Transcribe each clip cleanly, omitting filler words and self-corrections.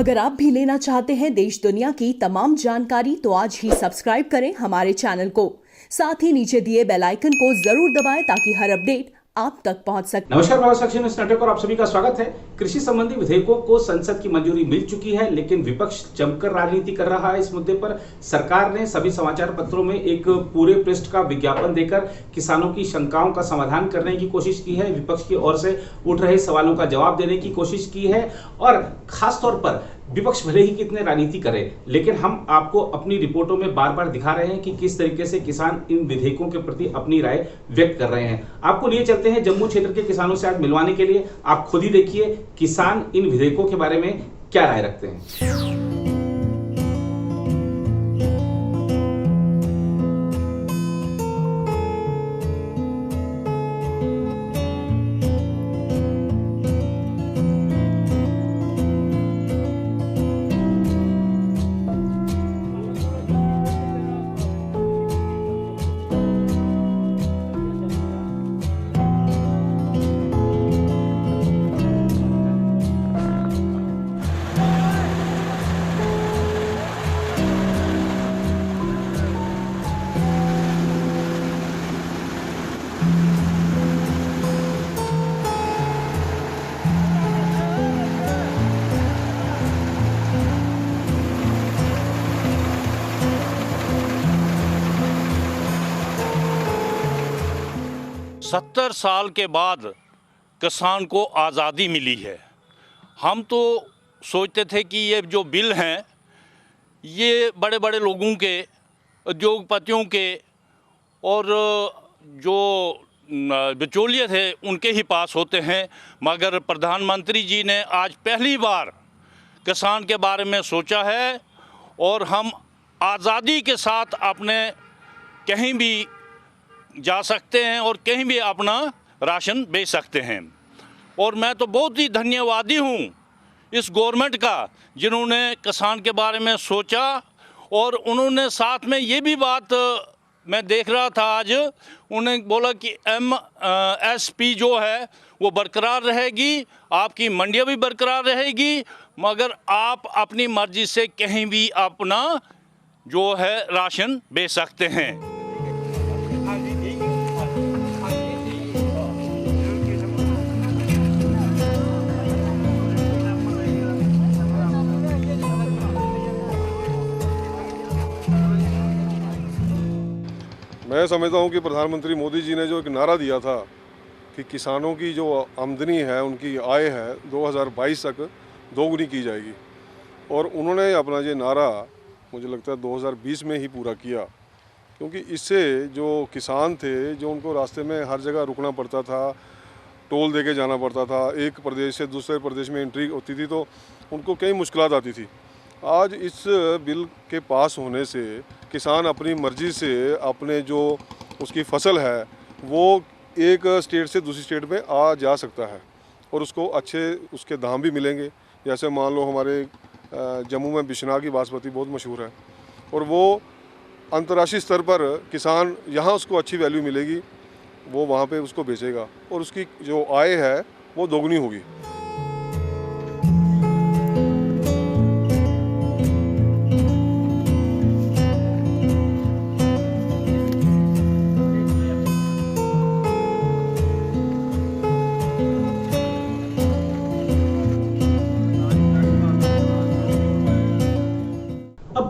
अगर आप भी लेना चाहते हैं देश दुनिया की तमाम जानकारी तो आज ही सब्सक्राइब करें हमारे चैनल को। साथ ही नीचे दिए बेल आइकन को जरूर दबाएं ताकि हर अपडेट आप तक पहुंच सके। नमस्कार, भारत साक्षी न्यूज नेटवर्क और आप सभी का स्वागत है। कृषि संबंधी विधेयकों को संसद की मंजूरी मिल चुकी है, लेकिन विपक्ष जमकर राजनीति कर रहा है। इस मुद्दे पर सरकार ने सभी समाचार पत्रों में एक पूरे पृष्ठ का विज्ञापन देकर किसानों की शंकाओं का समाधान करने की कोशिश की है, विपक्ष की ओर से उठ रहे सवालों का जवाब देने की कोशिश की है। और खासतौर पर विपक्ष भले ही कितने राजनीति करे, लेकिन हम आपको अपनी रिपोर्टों में बार बार दिखा रहे हैं कि किस तरीके से किसान इन विधेयकों के प्रति अपनी राय व्यक्त कर रहे हैं। आपको लिए चलते हैं जम्मू क्षेत्र के किसानों से आज मिलवाने के लिए। आप खुद ही देखिए किसान इन विधेयकों के बारे में क्या राय रखते हैं। 70 साल के बाद किसान को आज़ादी मिली है। हम तो सोचते थे कि ये जो बिल हैं ये बड़े बड़े लोगों के, उद्योगपतियों के और जो बिचौलिए थे उनके ही पास होते हैं, मगर प्रधानमंत्री जी ने आज पहली बार किसान के बारे में सोचा है और हम आज़ादी के साथ अपने कहीं भी जा सकते हैं और कहीं भी अपना राशन बेच सकते हैं। और मैं तो बहुत ही धन्यवादी हूँ इस गवर्नमेंट का, जिन्होंने किसान के बारे में सोचा। और उन्होंने साथ में ये भी बात मैं देख रहा था आज, उन्होंने बोला कि MSP जो है वो बरकरार रहेगी, आपकी मंडियाँ भी बरकरार रहेगी, मगर आप अपनी मर्जी से कहीं भी अपना जो है राशन बेच सकते हैं। मैं समझता हूँ कि प्रधानमंत्री मोदी जी ने जो एक नारा दिया था कि किसानों की जो आमदनी है, उनकी आय है 2022 तक दोगुनी की जाएगी, और उन्होंने अपना ये नारा मुझे लगता है 2020 में ही पूरा किया। क्योंकि इससे जो किसान थे, जो उनको रास्ते में हर जगह रुकना पड़ता था, टोल दे के जाना पड़ता था, एक प्रदेश से दूसरे प्रदेश में एंट्री होती थी तो उनको कई मुश्किलात आती थी। आज इस बिल के पास होने से किसान अपनी मर्ज़ी से अपने जो उसकी फसल है वो एक स्टेट से दूसरी स्टेट में आ जा सकता है और उसको अच्छे उसके दाम भी मिलेंगे। जैसे मान लो हमारे जम्मू में बिश्नाह की बासमती बहुत मशहूर है और वो अंतर्राष्ट्रीय स्तर पर किसान यहाँ उसको अच्छी वैल्यू मिलेगी, वो वहाँ पे उसको बेचेगा और उसकी जो आय है वो दोगुनी होगी।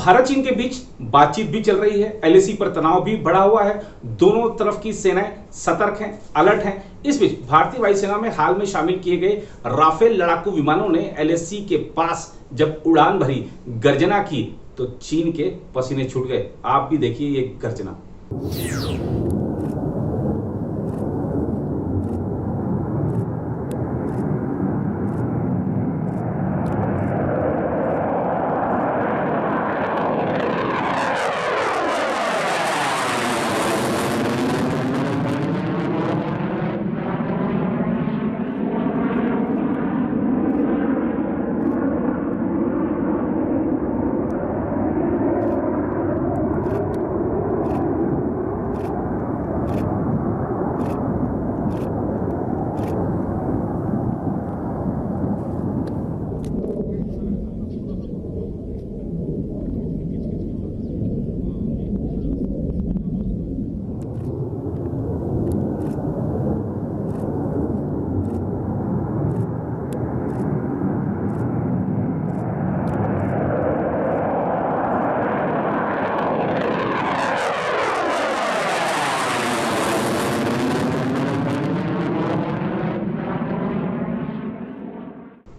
भारत चीन के बीच बातचीत भी चल रही है, LAC पर तनाव भी बढ़ा हुआ है। दोनों तरफ की सेनाएं सतर्क हैं, अलर्ट हैं। इस बीच भारतीय वायुसेना में हाल में शामिल किए गए राफेल लड़ाकू विमानों ने LAC के पास जब उड़ान भरी, गर्जना की तो चीन के पसीने छूट गए। आप भी देखिए ये गर्जना।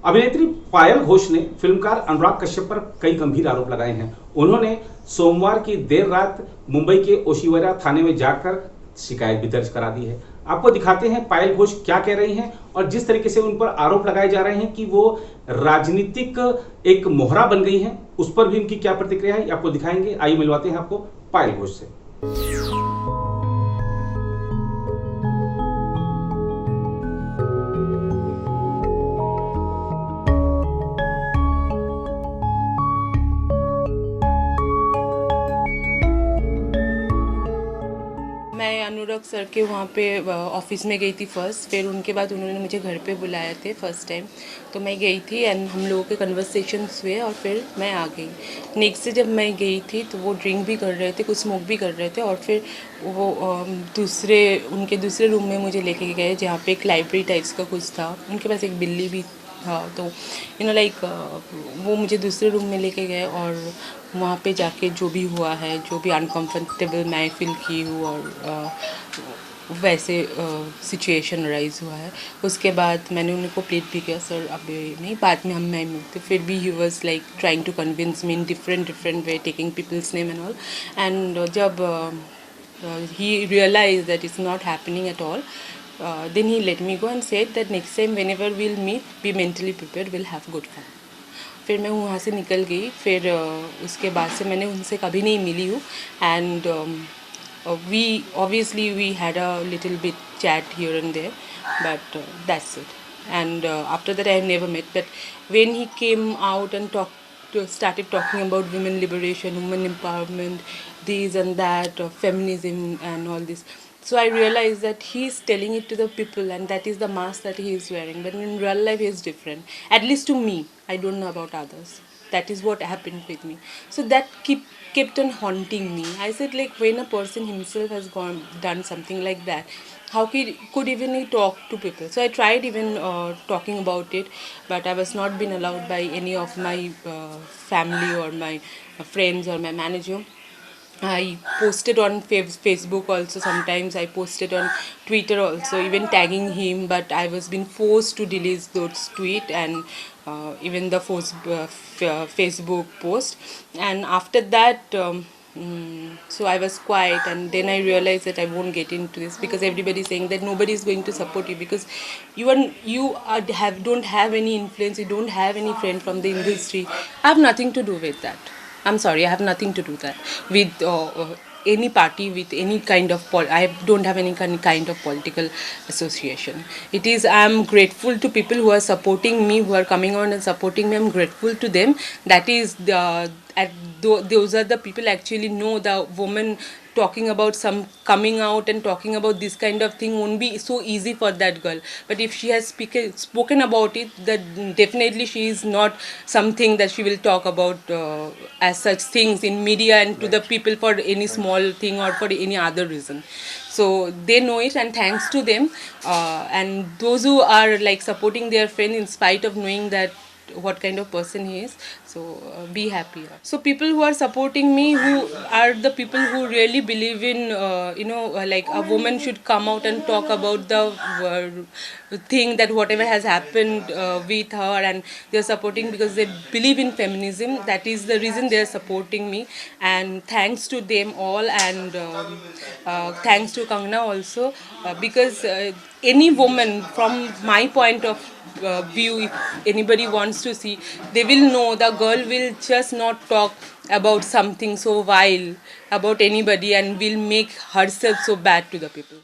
अभिनेत्री पायल घोष ने फिल्मकार अनुराग कश्यप पर कई गंभीर आरोप लगाए हैं। उन्होंने सोमवार की देर रात मुंबई के ओशिवरा थाने में जाकर शिकायत भी दर्ज करा दी है। आपको दिखाते हैं पायल घोष क्या कह रही हैं और जिस तरीके से उन पर आरोप लगाए जा रहे हैं कि वो राजनीतिक एक मोहरा बन गई हैं, उस पर भी उनकी क्या प्रतिक्रिया है आपको दिखाएंगे। आइए मिलवाते हैं आपको पायल घोष से। मैं अनुराग सर के वहाँ पे ऑफिस में गई थी फर्स्ट, फिर उनके बाद उन्होंने मुझे घर पे बुलाया थे फर्स्ट टाइम, तो मैं गई थी एंड हम लोगों के कन्वर्सेशंस हुए और फिर मैं आ गई। नेक्स्ट से जब मैं गई थी तो वो ड्रिंक भी कर रहे थे, कुछ स्मोक भी कर रहे थे और फिर वो उनके दूसरे रूम में मुझे लेके गए जहाँ पे एक लाइब्रेरी टाइप्स का कुछ था, उनके पास एक बिल्ली भी था। तो वो मुझे दूसरे रूम में लेके गए और वहाँ पे जाके जो भी हुआ है, जो भी अनकम्फर्टेबल मैं फील की हूँ और वैसे सिचुएशन राइज हुआ है, उसके बाद मैंने उनको प्लीड भी किया, सर अभी नहीं, बाद में मैं मिलते। फिर भी he was like trying to convince me in different way, taking people's name and all. And जब he realize that is not happening at all, then he let me go and said that next time whenever we'll meet, be mentally prepared, we'll have good fun. फिर मैं वहाँ से निकल गई। फिर उसके बाद से मैंने उनसे कभी नहीं मिली हूँ and we had a little bit chat here and there, but that's it. And after that I have never met, but when he came out and started talking about women liberation, women empowerment, this and that, feminism and all this, so I realized that he is telling it to the people and that is the mask that he is wearing, but in real life he is different, at least to me. I don't know about others. That is what happened with me. So that kept on haunting me. I said, like, when a person himself has done something like that, how could even he talk to people? So I tried even talking about it, but I was not been allowed by any of my family or my friends or my manager. I posted on Facebook also, sometimes I posted on Twitter also, even tagging him, but I was being forced to delete those tweets and even the Facebook post. And after that, so I was quiet, and then I realized that I won't get into this because everybody is saying that nobody is going to support you because don't have any influence, you don't have any friend from the industry. I have nothing to do with that. I'm sorry, I have nothing to do that with any party, with any kind of I don't have any kind of political association. It is, I'm grateful to people who are supporting me, who are coming on and supporting me. I'm grateful to them. That is those are the people actually know the woman talking about some coming out and talking about this kind of thing won't be so easy for that girl, but if she has spoken about it, that definitely she is not something that she will talk about as such things in media and to the people for any small thing or for any other reason. So they know it, and thanks to them, and those who are like supporting their friend in spite of knowing that what kind of person he is. So be happy. So people who are supporting me, who are the people who really believe in like a woman should come out and talk about the thing that whatever has happened with her, and they are supporting because they believe in feminism. That is the reason they are supporting me, and thanks to them all, and thanks to Kangna also, because any woman from my point of view, if anybody wants to see, they will know the girl will just not talk about something so vile about anybody and will make herself so bad to the people.